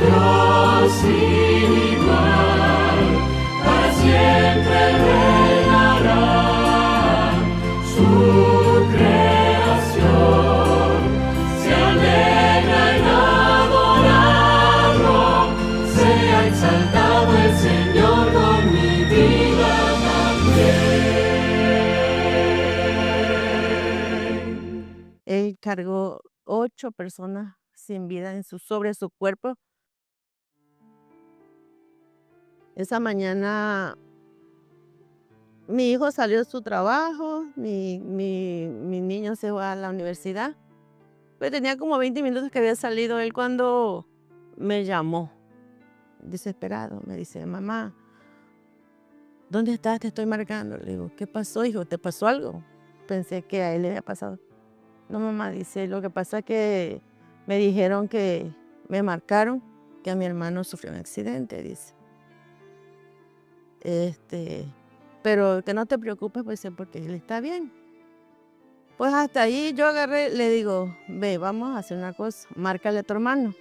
Dios igual, para siempre reinará su creación. Se alegra en adorarlo, sea exaltado el Señor con mi vida también. Él cargó 8 personas sin vida sobre su cuerpo. Esa mañana mi hijo salió de su trabajo, mi niño se fue a la universidad. Pues tenía como 20 minutos que había salido él cuando me llamó, desesperado. Me dice, mamá, ¿dónde estás? Te estoy marcando. Le digo, ¿qué pasó, hijo? ¿Te pasó algo? Pensé que a él le había pasado. No, mamá, dice, lo que pasa es que me dijeron que me marcaron que a mi hermano sufrió un accidente, dice. Pero que no te preocupes, pues porque él está bien. Pues hasta ahí yo agarré, le digo, ve, vamos a hacer una cosa, márcale a tu hermano.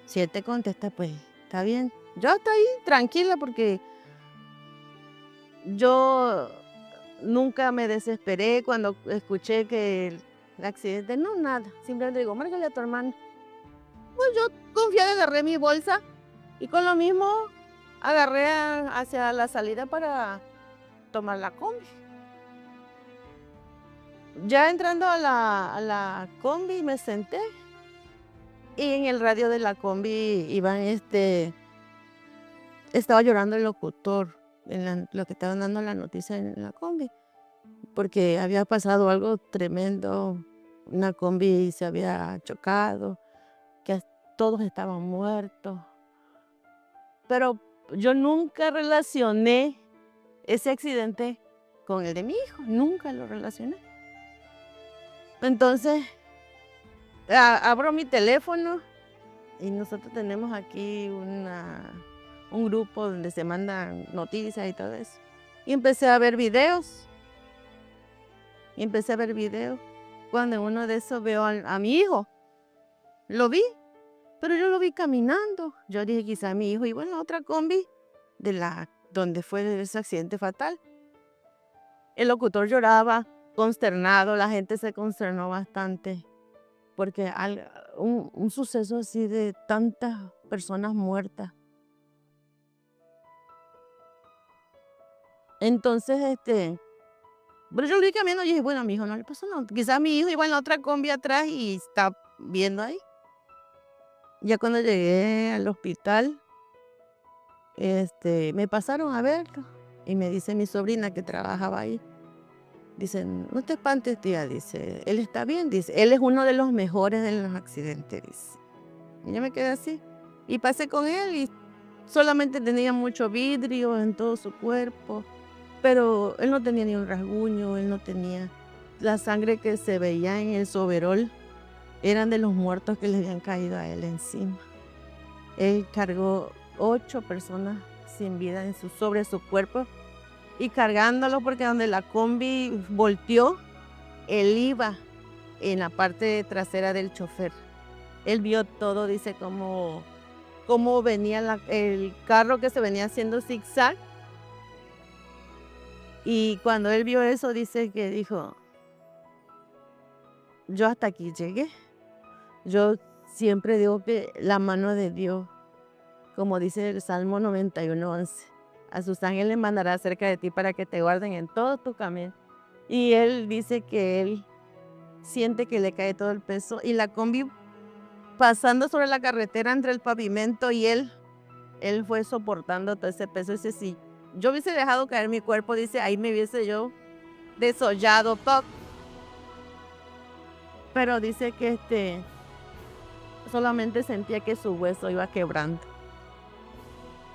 Si él te contesta, pues está bien. Yo hasta ahí tranquila porque yo nunca me desesperé cuando escuché que el accidente, no, nada. Simplemente digo, márcale a tu hermano. Pues yo confiada agarré mi bolsa y con lo mismo agarré hacia la salida para tomar la combi. Ya entrando a la combi me senté y en el radio de la combi iban estaba llorando el locutor, lo que estaban dando la noticia en la combi, porque había pasado algo tremendo, una combi se había chocado, que todos estaban muertos. Pero yo nunca relacioné ese accidente con el de mi hijo, nunca lo relacioné. Entonces, abro mi teléfono y nosotros tenemos aquí un grupo donde se mandan noticias y todo eso. Y empecé a ver videos. Cuando en uno de esos veo a mi hijo. Lo vi, pero yo lo vi caminando. Yo dije, quizá mi hijo iba en la otra combi donde fue ese accidente fatal. El locutor lloraba, consternado, la gente se consternó bastante, porque un suceso así de tantas personas muertas. Entonces, pero yo lo vi caminando y dije, bueno, a mi hijo no le pasó nada. Quizás mi hijo iba en la otra combi atrás y está viendo ahí. Ya cuando llegué al hospital, me pasaron a verlo y me dice mi sobrina que trabajaba ahí. Dicen, no te espantes, tía, dice, él está bien, dice, él es uno de los mejores de los accidentes, dice. Y yo me quedé así. Y pasé con él y solamente tenía mucho vidrio en todo su cuerpo, pero él no tenía ni un rasguño, él no tenía la sangre que se veía en el overol, eran de los muertos que le habían caído a él encima. Él cargó 8 personas sin vida sobre su cuerpo y cargándolo porque donde la combi volteó, él iba en la parte trasera del chofer. Él vio todo, dice, cómo venía el carro que se venía haciendo zigzag. Y cuando él vio eso, dice que dijo, yo hasta aquí llegué. Yo siempre digo que la mano de Dios, como dice el Salmo 91:11, a sus ángeles mandará cerca de ti para que te guarden en todo tu camino. Y él dice que él siente que le cae todo el peso y la combi pasando sobre la carretera entre el pavimento y él fue soportando todo ese peso. Dice, si yo hubiese dejado caer mi cuerpo, dice, ahí me hubiese yo desollado, pero dice que solamente sentía que su hueso iba quebrando.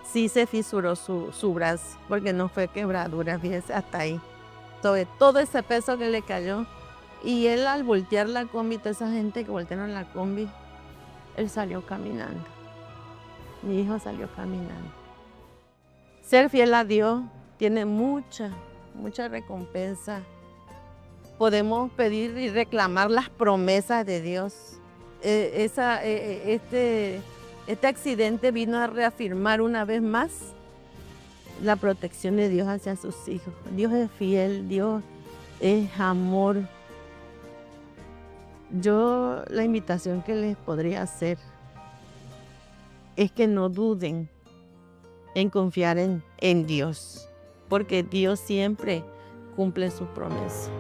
Sí se fisuró su brazo, porque no fue quebradura, fíjese, hasta ahí. Sobre todo ese peso que le cayó. Y él al voltear la combi, toda esa gente que voltearon la combi, él salió caminando. Mi hijo salió caminando. Ser fiel a Dios tiene mucha recompensa. Podemos pedir y reclamar las promesas de Dios. Este Este accidente vino a reafirmar una vez más la protección de Dios hacia sus hijos. Dios es fiel, Dios es amor. Yo la invitación que les podría hacer es que no duden en confiar en Dios, porque Dios siempre cumple sus promesas.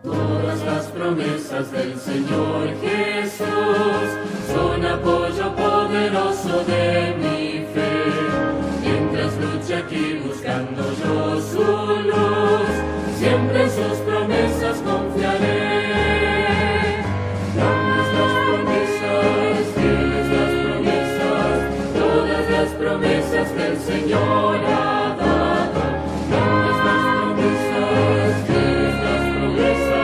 Todas las promesas del Señor Jesús son apoyo poderoso de mi fe. Mientras luche aquí buscando yo su luz, siempre en sus promesas confiaré. Grandes las promesas, fieles las promesas, todas las promesas que el Señor ha dado. Grandes las promesas, fieles las promesas,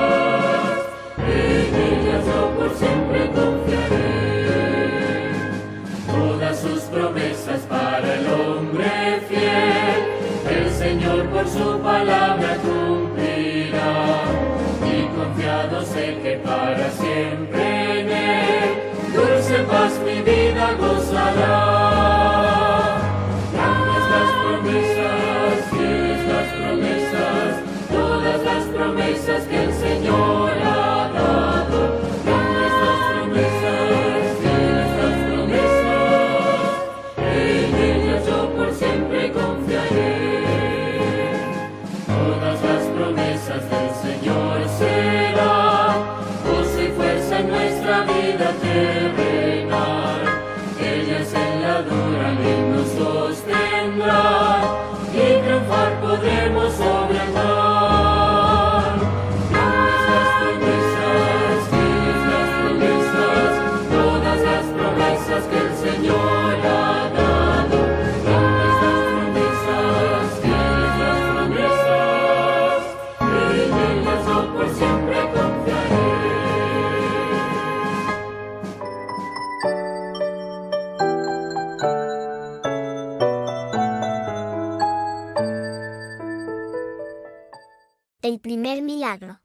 en ellas yo por siempre confiaré. Todas sus promesas para el hombre fiel, el Señor por su palabra cumplirá. Y confiado sé que para siempre en Él, dulce paz mi vida gozará. Grandes las promesas, fieles las promesas, todas las promesas que el Señor ha dado. Grandes las promesas, fieles las promesas, en ellas yo por siempre confiaré. Todas las promesas del Señor serán gozo y fuerza en nuestra vida terrenal. Ellas en la dura ley nos sostendrán y triunfar podremos sobre el mal. Grandes las promesas, fieles las promesas, todas las promesas que el Señor ha dado. Grandes las promesas, fieles las promesas, en ellas yo por siempre confiaré. El primer milagro.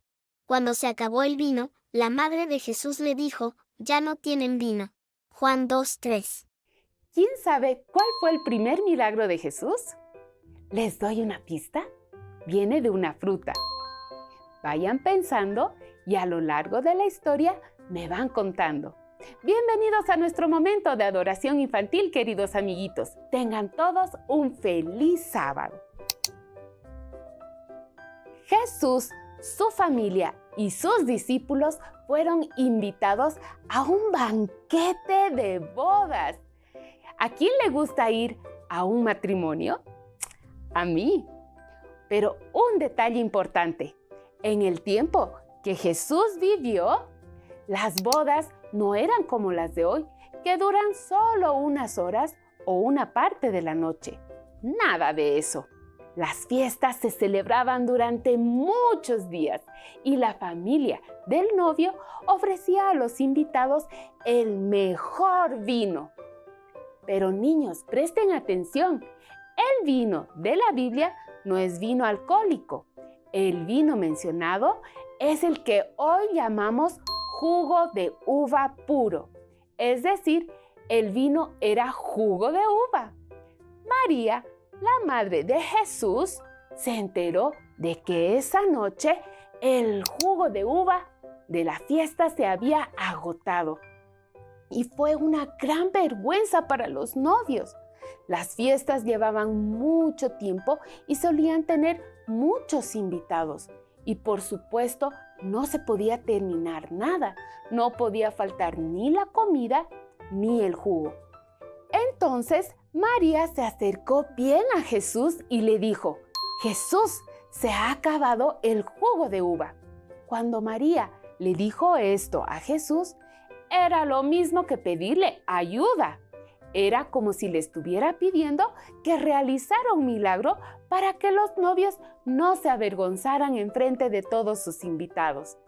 Cuando se acabó el vino, la madre de Jesús le dijo, ya no tienen vino. Juan 2:3. ¿Quién sabe cuál fue el primer milagro de Jesús? ¿Les doy una pista? Viene de una fruta. Vayan pensando y a lo largo de la historia me van contando. Bienvenidos a nuestro momento de adoración infantil, queridos amiguitos. Tengan todos un feliz sábado. Jesús, su familia y sus discípulos fueron invitados a un banquete de bodas. ¿A quién le gusta ir a un matrimonio? A mí. Pero un detalle importante. En el tiempo que Jesús vivió, las bodas no eran como las de hoy, que duran solo unas horas o una parte de la noche. Nada de eso. Las fiestas se celebraban durante muchos días y la familia del novio ofrecía a los invitados el mejor vino. Pero niños, presten atención. El vino de la Biblia no es vino alcohólico. El vino mencionado es el que hoy llamamos jugo de uva puro. Es decir, el vino era jugo de uva. María, la madre de Jesús, se enteró de que esa noche el jugo de uva de la fiesta se había agotado. Y fue una gran vergüenza para los novios. Las fiestas llevaban mucho tiempo y solían tener muchos invitados. Y por supuesto, no se podía terminar nada. No podía faltar ni la comida ni el jugo. Entonces, María se acercó bien a Jesús y le dijo, Jesús, se ha acabado el jugo de uva. Cuando María le dijo esto a Jesús, era lo mismo que pedirle ayuda. Era como si le estuviera pidiendo que realizara un milagro para que los novios no se avergonzaran enfrente de todos sus invitados,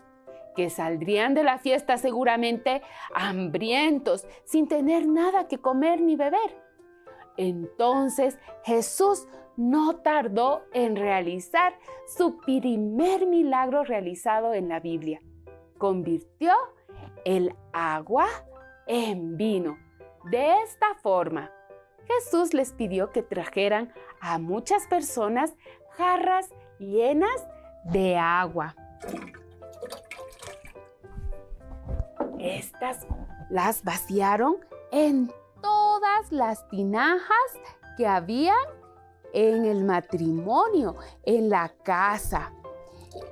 que saldrían de la fiesta seguramente hambrientos, sin tener nada que comer ni beber. Entonces Jesús no tardó en realizar su primer milagro realizado en la Biblia. Convirtió el agua en vino. De esta forma, Jesús les pidió que trajeran a muchas personas jarras llenas de agua. Estas las vaciaron en todas las tinajas que habían en el matrimonio, en la casa.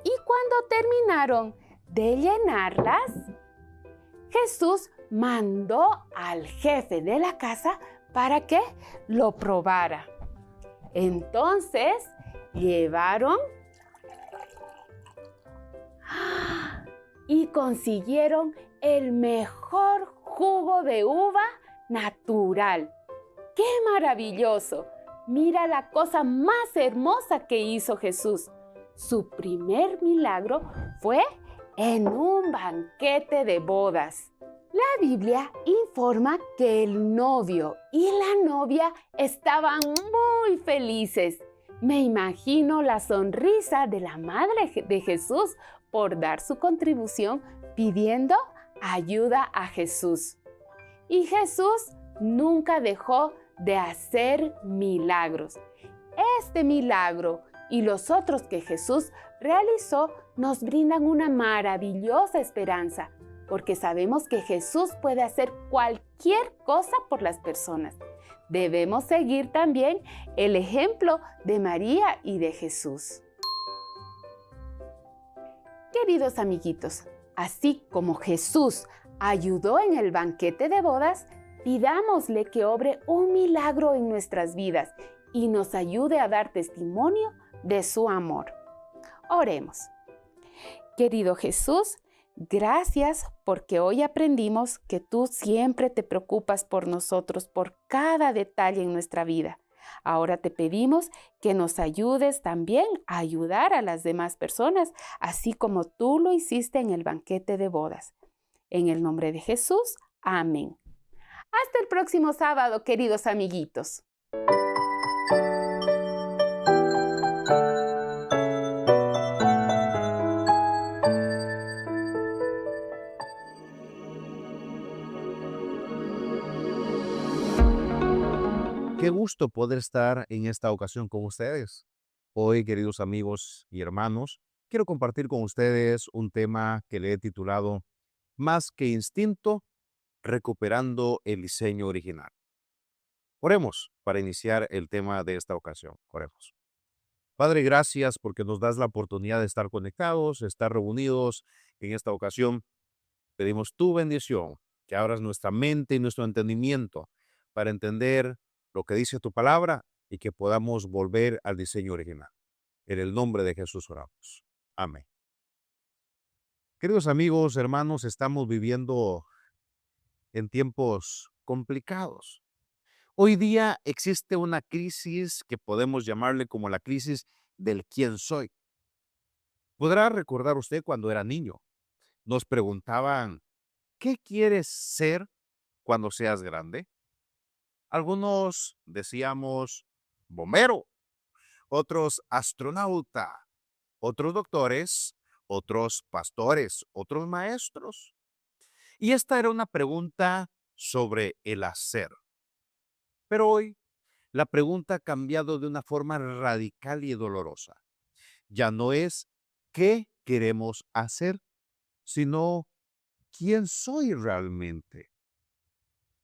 Y cuando terminaron de llenarlas, Jesús mandó al jefe de la casa para que lo probara. Entonces llevaron y consiguieron el mejor jugo de uva natural. ¡Qué maravilloso! Mira la cosa más hermosa que hizo Jesús. Su primer milagro fue en un banquete de bodas. La Biblia informa que el novio y la novia estaban muy felices. Me imagino la sonrisa de la madre de Jesús por dar su contribución pidiendo ayuda a Jesús. Y Jesús nunca dejó de hacer milagros. Este milagro y los otros que Jesús realizó nos brindan una maravillosa esperanza, porque sabemos que Jesús puede hacer cualquier cosa por las personas. Debemos seguir también el ejemplo de María y de Jesús. Queridos amiguitos, así como Jesús ayudó en el banquete de bodas, pidámosle que obre un milagro en nuestras vidas y nos ayude a dar testimonio de su amor. Oremos. Querido Jesús, gracias porque hoy aprendimos que tú siempre te preocupas por nosotros, por cada detalle en nuestra vida. Ahora te pedimos que nos ayudes también a ayudar a las demás personas, así como tú lo hiciste en el banquete de bodas. En el nombre de Jesús, amén. Hasta el próximo sábado, queridos amiguitos. Qué gusto poder estar en esta ocasión con ustedes. Hoy, queridos amigos y hermanos, quiero compartir con ustedes un tema que le he titulado Más que instinto, recuperando el diseño original. Oremos para iniciar el tema de esta ocasión. Oremos. Padre, gracias porque nos das la oportunidad de estar conectados, estar reunidos en esta ocasión. Pedimos tu bendición, que abras nuestra mente y nuestro entendimiento para entender lo que dice tu palabra y que podamos volver al diseño original. En el nombre de Jesús oramos. Amén. Queridos amigos, hermanos, estamos viviendo en tiempos complicados. Hoy día existe una crisis que podemos llamarle como la crisis del quién soy. Podrá recordar usted cuando era niño. Nos preguntaban, ¿qué quieres ser cuando seas grande? Algunos decíamos bombero, otros astronauta, otros doctores, otros pastores, otros maestros. Y esta era una pregunta sobre el hacer. Pero hoy la pregunta ha cambiado de una forma radical y dolorosa. Ya no es qué queremos hacer, sino quién soy realmente.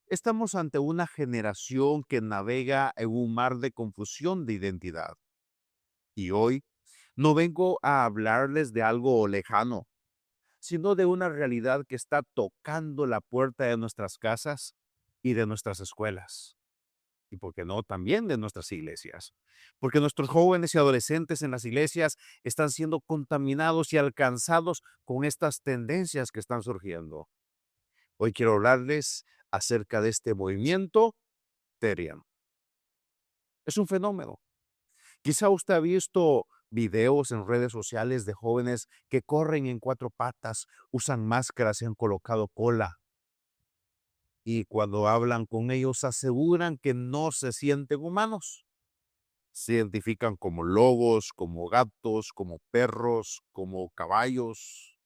Estamos ante una generación que navega en un mar de confusión de identidad. Y hoy no vengo a hablarles de algo lejano, sino de una realidad que está tocando la puerta de nuestras casas y de nuestras escuelas. Y por qué no, también de nuestras iglesias. Porque nuestros jóvenes y adolescentes en las iglesias están siendo contaminados y alcanzados con estas tendencias que están surgiendo. Hoy quiero hablarles acerca de este movimiento Terian. Es un fenómeno. Quizá usted ha visto videos en redes sociales de jóvenes que corren en 4 patas, usan máscaras y han colocado cola. y cuando hablan con ellos aseguran que no se sienten humanos. Se identifican como lobos, como gatos, como perros, como caballos.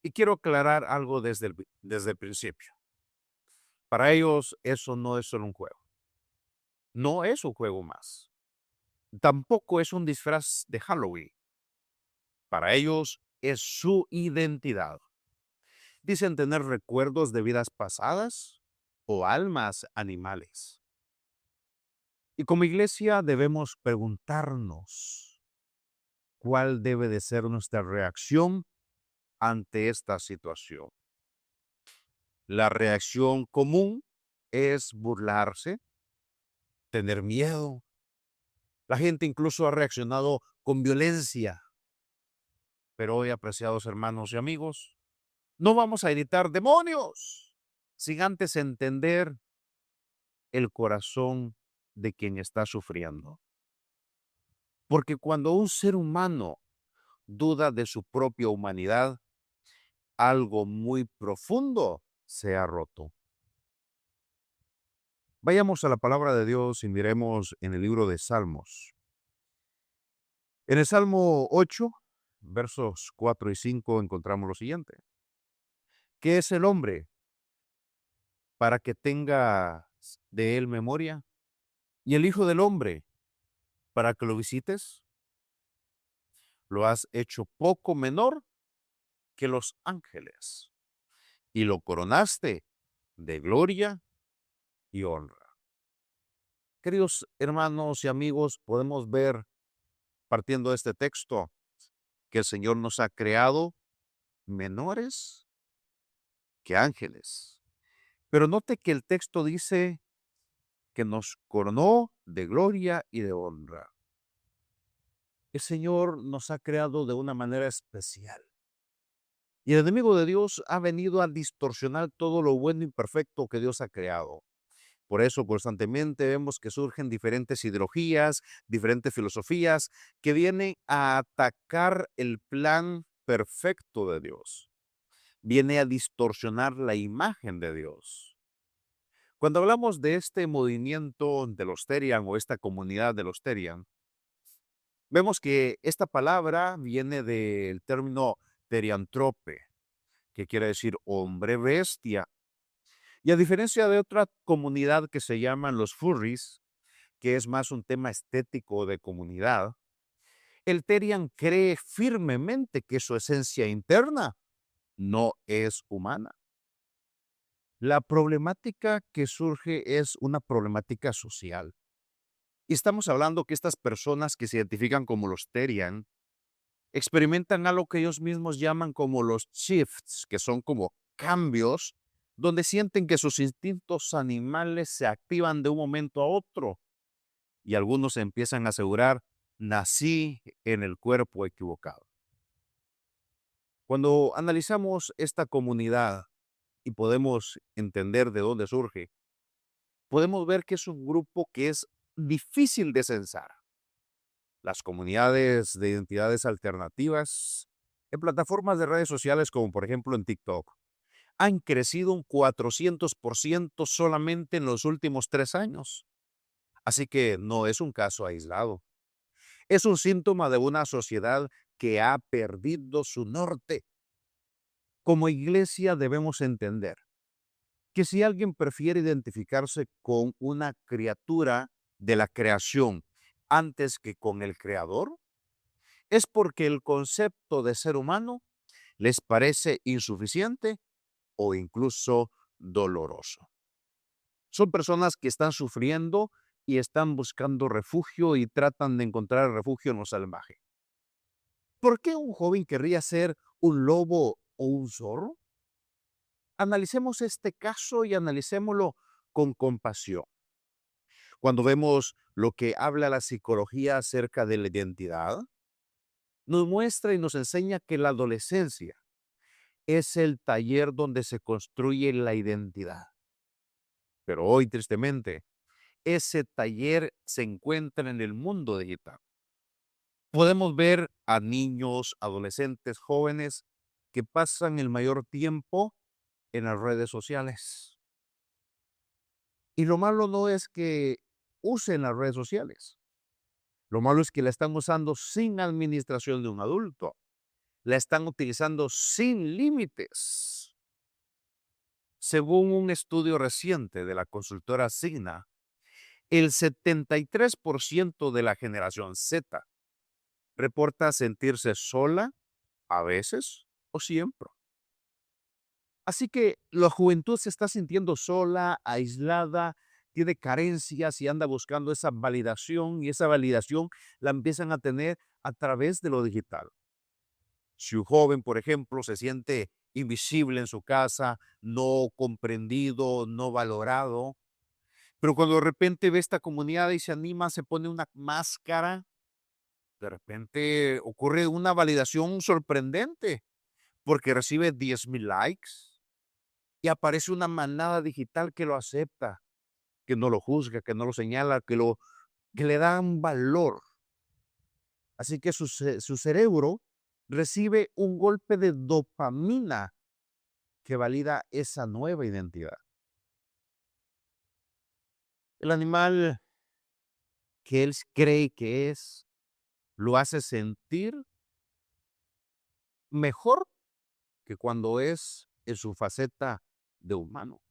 Y quiero aclarar algo desde el principio. Para ellos eso no es solo un juego. No es un juego más. Tampoco es un disfraz de Halloween. Para ellos es su identidad. Dicen tener recuerdos de vidas pasadas o almas animales. Y como iglesia debemos preguntarnos cuál debe de ser nuestra reacción ante esta situación. La reacción común es burlarse, tener miedo. La gente incluso ha reaccionado con violencia. Pero hoy, apreciados hermanos y amigos, no vamos a gritar demonios sin antes entender el corazón de quien está sufriendo. Porque cuando un ser humano duda de su propia humanidad, algo muy profundo se ha roto. Vayamos a la palabra de Dios y miremos en el libro de Salmos. En el Salmo 8, versos 4 y 5 encontramos lo siguiente. ¿Qué es el hombre para que tenga de él memoria? ¿Y el Hijo del Hombre para que lo visites? Lo has hecho poco menor que los ángeles y lo coronaste de gloria y honra. Queridos hermanos y amigos, podemos ver, partiendo de este texto, que el Señor nos ha creado menores que ángeles. Pero note que el texto dice que nos coronó de gloria y de honra. El Señor nos ha creado de una manera especial. Y el enemigo de Dios ha venido a distorsionar todo lo bueno y perfecto que Dios ha creado. Por eso constantemente vemos que surgen diferentes ideologías, diferentes filosofías que vienen a atacar el plan perfecto de Dios. Viene a distorsionar la imagen de Dios. Cuando hablamos de este movimiento de los Terian o esta comunidad de los Terian, vemos que esta palabra viene del término teriantrope, que quiere decir hombre bestia. Y a diferencia de otra comunidad que se llaman los furries, que es más un tema estético de comunidad, el Terian cree firmemente que su esencia interna no es humana. La problemática que surge es una problemática social. Y estamos hablando que estas personas que se identifican como los Terian experimentan algo que ellos mismos llaman como los shifts, que son como cambios donde sienten que sus instintos animales se activan de un momento a otro. Y algunos empiezan a asegurar, nací en el cuerpo equivocado. Cuando analizamos esta comunidad y podemos entender de dónde surge, podemos ver que es un grupo que es difícil de censar. Las comunidades de identidades alternativas en plataformas de redes sociales como por ejemplo en TikTok han crecido un 400% solamente en los últimos 3 años. Así que no es un caso aislado. Es un síntoma de una sociedad que ha perdido su norte. Como iglesia debemos entender que si alguien prefiere identificarse con una criatura de la creación antes que con el Creador, es porque el concepto de ser humano les parece insuficiente o incluso doloroso. Son personas que están sufriendo y están buscando refugio y tratan de encontrar refugio en lo salvaje. ¿Por qué un joven querría ser un lobo o un zorro? Analicemos este caso y analicémoslo con compasión. Cuando vemos lo que habla la psicología acerca de la identidad, nos muestra y nos enseña que la adolescencia es el taller donde se construye la identidad. Pero hoy, tristemente, ese taller se encuentra en el mundo digital. Podemos ver a niños, adolescentes, jóvenes que pasan el mayor tiempo en las redes sociales. Y lo malo no es que usen las redes sociales. Lo malo es que la están usando sin administración de un adulto. La están utilizando sin límites. Según un estudio reciente de la consultora Cigna, el 73% de la generación Z reporta sentirse sola a veces o siempre. Así que la juventud se está sintiendo sola, aislada, tiene carencias y anda buscando esa validación, y esa validación la empiezan a tener a través de lo digital. Si un joven, por ejemplo, se siente invisible en su casa, no comprendido, no valorado, pero cuando de repente ve esta comunidad y se anima, se pone una máscara, de repente ocurre una validación sorprendente porque recibe 10,000 likes y aparece una manada digital que lo acepta, que no lo juzga, que no lo señala, que le da un valor. Así que su cerebro recibe un golpe de dopamina que valida esa nueva identidad. El animal que él cree que es, lo hace sentir mejor que cuando es en su faceta de humano.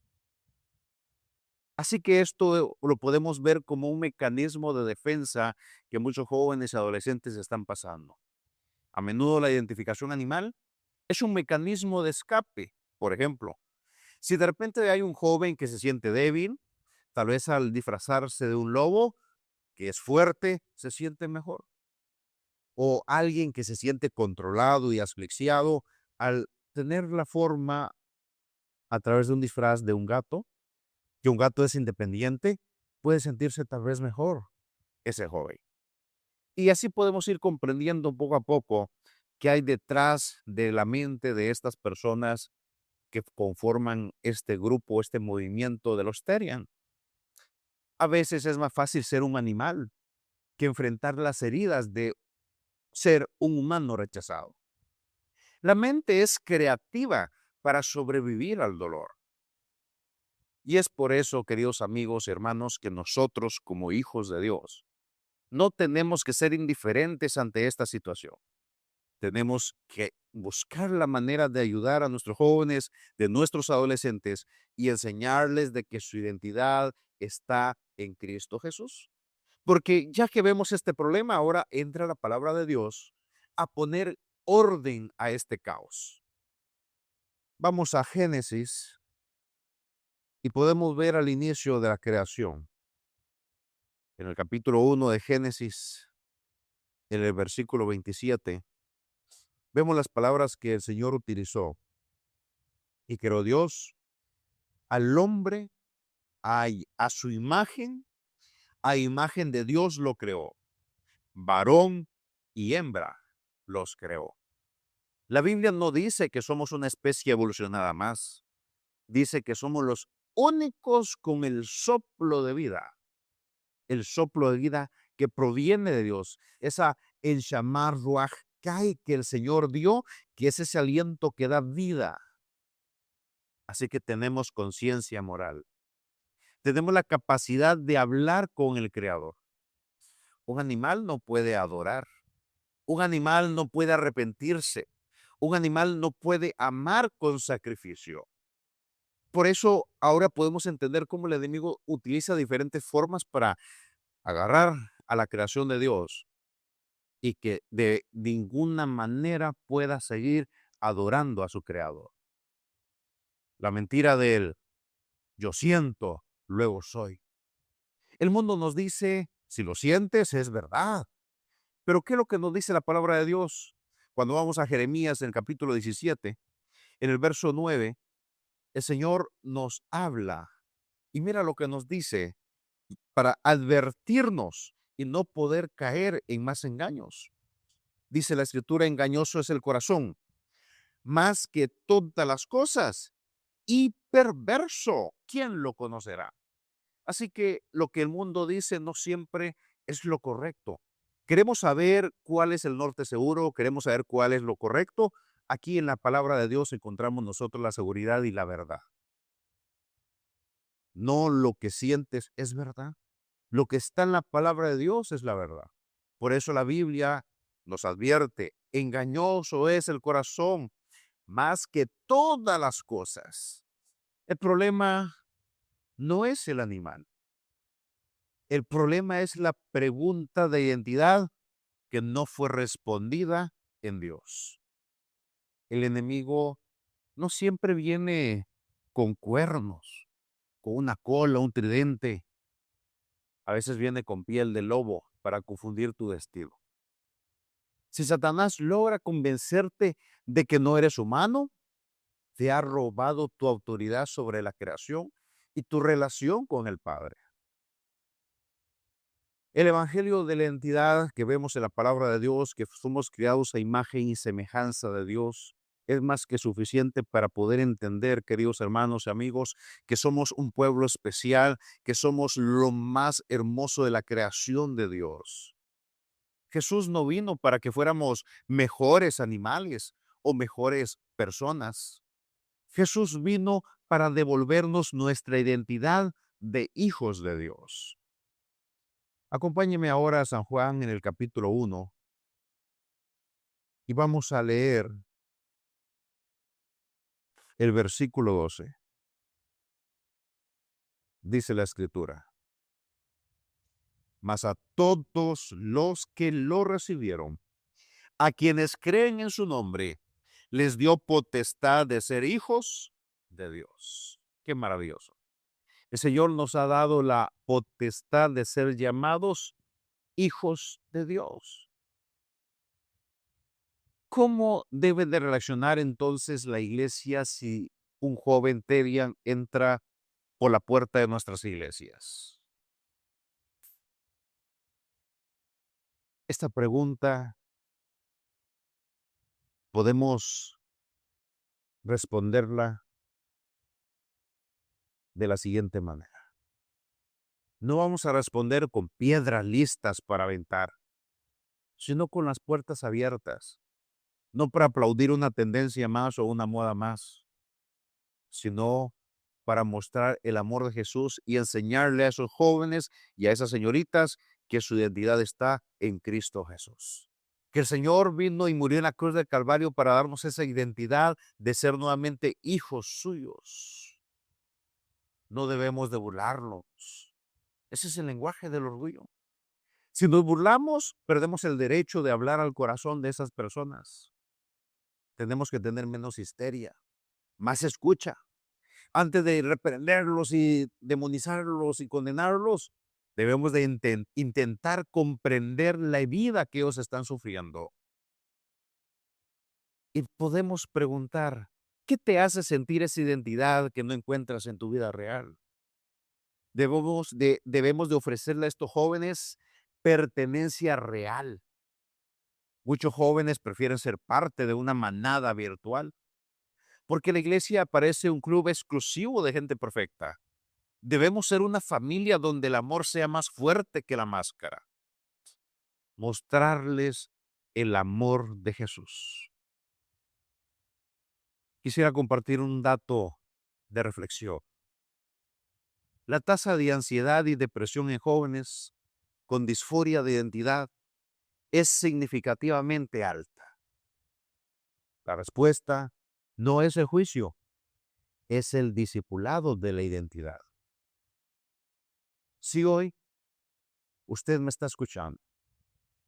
Así que esto lo podemos ver como un mecanismo de defensa que muchos jóvenes y adolescentes están pasando. A menudo la identificación animal es un mecanismo de escape. Por ejemplo, si de repente hay un joven que se siente débil, tal vez al disfrazarse de un lobo, que es fuerte, se siente mejor. O alguien que se siente controlado y asfixiado, al tener la forma a través de un disfraz de un gato, que un gato es independiente, puede sentirse tal vez mejor ese joven. Y así podemos ir comprendiendo poco a poco qué hay detrás de la mente de estas personas que conforman este grupo, este movimiento de los Terian. A veces es más fácil ser un animal que enfrentar las heridas de ser un humano rechazado. La mente es creativa para sobrevivir al dolor. Y es por eso, queridos amigos y hermanos, que nosotros como hijos de Dios no tenemos que ser indiferentes ante esta situación. Tenemos que buscar la manera de ayudar a nuestros jóvenes, de nuestros adolescentes y enseñarles de que su identidad está en Cristo Jesús. Porque ya que vemos este problema, ahora entra la palabra de Dios a poner orden a este caos. Vamos a Génesis y podemos ver al inicio de la creación. En el capítulo 1 de Génesis, en el versículo 27, vemos las palabras que el Señor utilizó. Y creó Dios al hombre a su imagen, a imagen de Dios lo creó. Varón y hembra los creó. La Biblia no dice que somos una especie evolucionada más. Dice que somos los únicos con el soplo de vida. El soplo de vida que proviene de Dios. Esa el Shamar Ruach Kai que el Señor dio, que es ese aliento que da vida. Así que tenemos conciencia moral. Tenemos la capacidad de hablar con el Creador. Un animal no puede adorar. Un animal no puede arrepentirse. Un animal no puede amar con sacrificio. Por eso ahora podemos entender cómo el enemigo utiliza diferentes formas para agarrar a la creación de Dios y que de ninguna manera pueda seguir adorando a su creador. La mentira del yo siento, luego soy. El mundo nos dice, si lo sientes, es verdad. Pero ¿qué es lo que nos dice la palabra de Dios? Cuando vamos a Jeremías en el capítulo 17, en el verso 9, el Señor nos habla. Y mira lo que nos dice para advertirnos y no poder caer en más engaños. Dice la Escritura, engañoso es el corazón, más que todas las cosas, y perverso, ¿quién lo conocerá? Así que lo que el mundo dice no siempre es lo correcto. Queremos saber cuál es el norte seguro, queremos saber cuál es lo correcto. Aquí en la palabra de Dios encontramos nosotros la seguridad y la verdad. no lo que sientes, es verdad. Lo que está en la palabra de Dios es la verdad. Por eso la Biblia nos advierte, engañoso es el corazón más que todas las cosas. El problema no es el animal. El problema es la pregunta de identidad que no fue respondida en Dios. El enemigo no siempre viene con cuernos, con una cola, un tridente. A veces viene con piel de lobo para confundir tu destino. Si Satanás logra convencerte de que no eres humano, te ha robado tu autoridad sobre la creación y tu relación con el Padre. El evangelio de la identidad que vemos en la palabra de Dios, que somos creados a imagen y semejanza de Dios, es más que suficiente para poder entender, queridos hermanos y amigos, que somos un pueblo especial, que somos lo más hermoso de la creación de Dios. Jesús no vino para que fuéramos mejores animales o mejores personas. Jesús vino para devolvernos nuestra identidad de hijos de Dios. Acompáñeme ahora a San Juan en el capítulo 1 y vamos a leer el versículo 12. Dice la Escritura: mas a todos los que lo recibieron, a quienes creen en su nombre, les dio potestad de ser hijos de Dios. Qué maravilloso. El Señor nos ha dado la potestad de ser llamados hijos de Dios. ¿Cómo debe de reaccionar entonces la iglesia si un joven Terian entra por la puerta de nuestras iglesias? Esta pregunta podemos responderla de la siguiente manera. No vamos a responder con piedras listas para aventar, sino con las puertas abiertas, no para aplaudir una tendencia más o una moda más, sino para mostrar el amor de Jesús y enseñarle a esos jóvenes y a esas señoritas que su identidad está en Cristo Jesús. Que el Señor vino y murió en la cruz del Calvario para darnos esa identidad de ser nuevamente hijos suyos. No debemos de burlarnos. Ese es el lenguaje del orgullo. Si nos burlamos, perdemos el derecho de hablar al corazón de esas personas. Tenemos que tener menos histeria, más escucha. Antes de reprenderlos y demonizarlos y condenarlos, debemos de intentar comprender la vida que ellos están sufriendo. Y podemos preguntar, ¿qué te hace sentir esa identidad que no encuentras en tu vida real? Debemos de ofrecerle a estos jóvenes pertenencia real. Muchos jóvenes prefieren ser parte de una manada virtual, porque la iglesia parece un club exclusivo de gente perfecta. Debemos ser una familia donde el amor sea más fuerte que la máscara. Mostrarles el amor de Jesús. Quisiera compartir un dato de reflexión. La tasa de ansiedad y depresión en jóvenes con disforia de identidad es significativamente alta. La respuesta no es el juicio, es el discipulado de la identidad. Si hoy usted me está escuchando,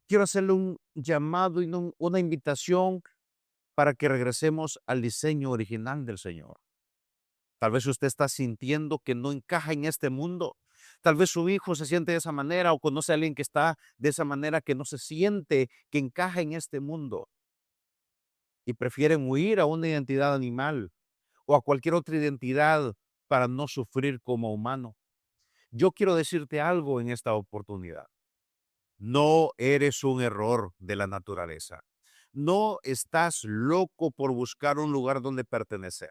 quiero hacerle un llamado y una invitación para que regresemos al diseño original del Señor. Tal vez usted está sintiendo que no encaja en este mundo. Tal vez su hijo se siente de esa manera o conoce a alguien que está de esa manera, que no se siente que encaja en este mundo. Y prefieren huir a una identidad animal o a cualquier otra identidad para no sufrir como humano. Yo quiero decirte algo en esta oportunidad. No eres un error de la naturaleza. No estás loco por buscar un lugar donde pertenecer.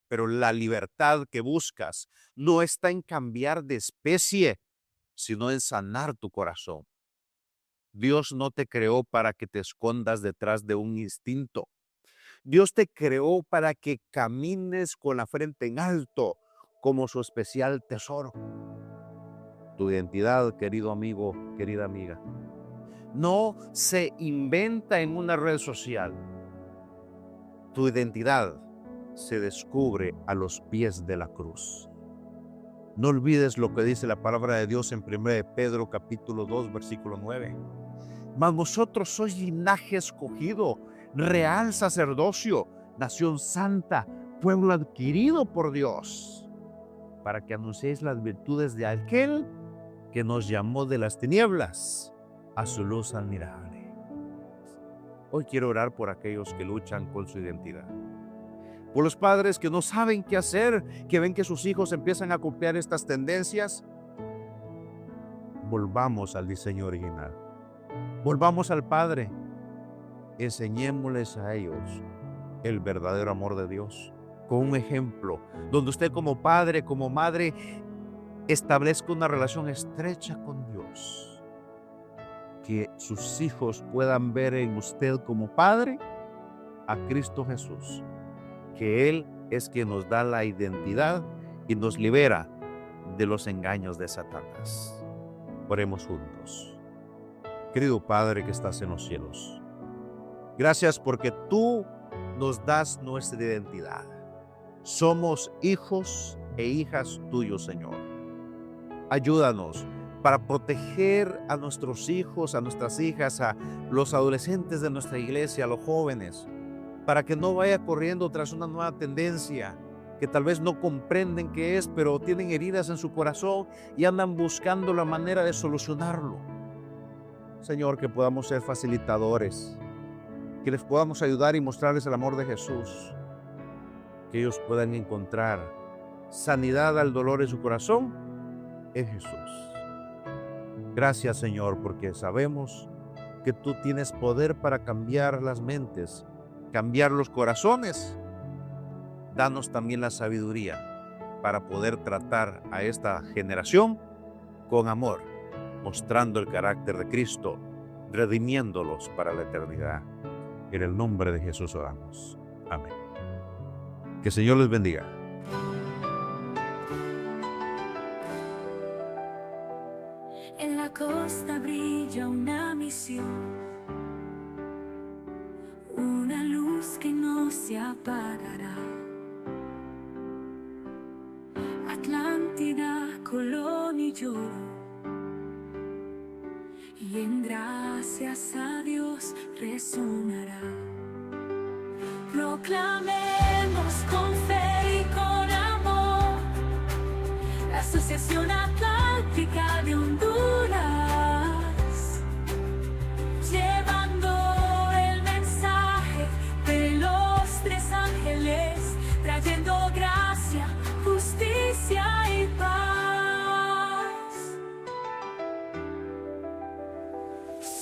Pero la libertad que buscas no está en cambiar de especie, sino en sanar tu corazón. Dios no te creó para que te escondas detrás de un instinto. Dios te creó para que camines con la frente en alto, como su especial tesoro. Tu identidad, querido amigo, querida amiga, no se inventa en una red social. Tu identidad se descubre a los pies de la cruz. No olvides lo que dice la palabra de Dios en 1 Pedro capítulo 2, versículo 9. Mas vosotros sois linaje escogido, real sacerdocio, nación santa, pueblo adquirido por Dios, para que anunciéis las virtudes de aquel que nos llamó de las tinieblas a su luz admirable. Hoy quiero orar por aquellos que luchan con su identidad. Por los padres que no saben qué hacer, que ven que sus hijos empiezan a copiar estas tendencias. Volvamos al diseño original. Volvamos al Padre. Enseñémosles a ellos el verdadero amor de Dios con un ejemplo donde usted como padre, como madre, establezca una relación estrecha con Dios. Que sus hijos puedan ver en usted como padre a Cristo Jesús. Que Él es quien nos da la identidad y nos libera de los engaños de Satanás. Oremos juntos. Querido Padre que estás en los cielos, gracias porque tú nos das nuestra identidad. Somos hijos e hijas tuyos, Señor. Ayúdanos para proteger a nuestros hijos, a nuestras hijas, a los adolescentes de nuestra iglesia, a los jóvenes, para que no vaya corriendo tras una nueva tendencia que tal vez no comprenden qué es, pero tienen heridas en su corazón y andan buscando la manera de solucionarlo. Señor, que podamos ser facilitadores, que les podamos ayudar y mostrarles el amor de Jesús, que ellos puedan encontrar sanidad al dolor en su corazón en Jesús. Gracias, Señor, porque sabemos que tú tienes poder para cambiar las mentes, cambiar los corazones. Danos también la sabiduría para poder tratar a esta generación con amor, mostrando el carácter de Cristo, redimiéndolos para la eternidad. En el nombre de Jesús oramos. Amén. Que el Señor les bendiga. En la costa brilla una misión, una luz que no se apagará. Atlántida, Colón y yo, y en gracias a Dios resonará. Proclamemos con fe y con amor la Asociación Atlántica de Honduras, llevando el mensaje de los tres ángeles, trayendo gracia, justicia y paz.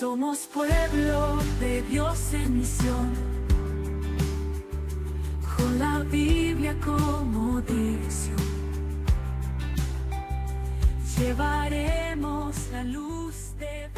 Somos pueblo de Dios en misión, con la Biblia como dirección. Llevaremos la luz de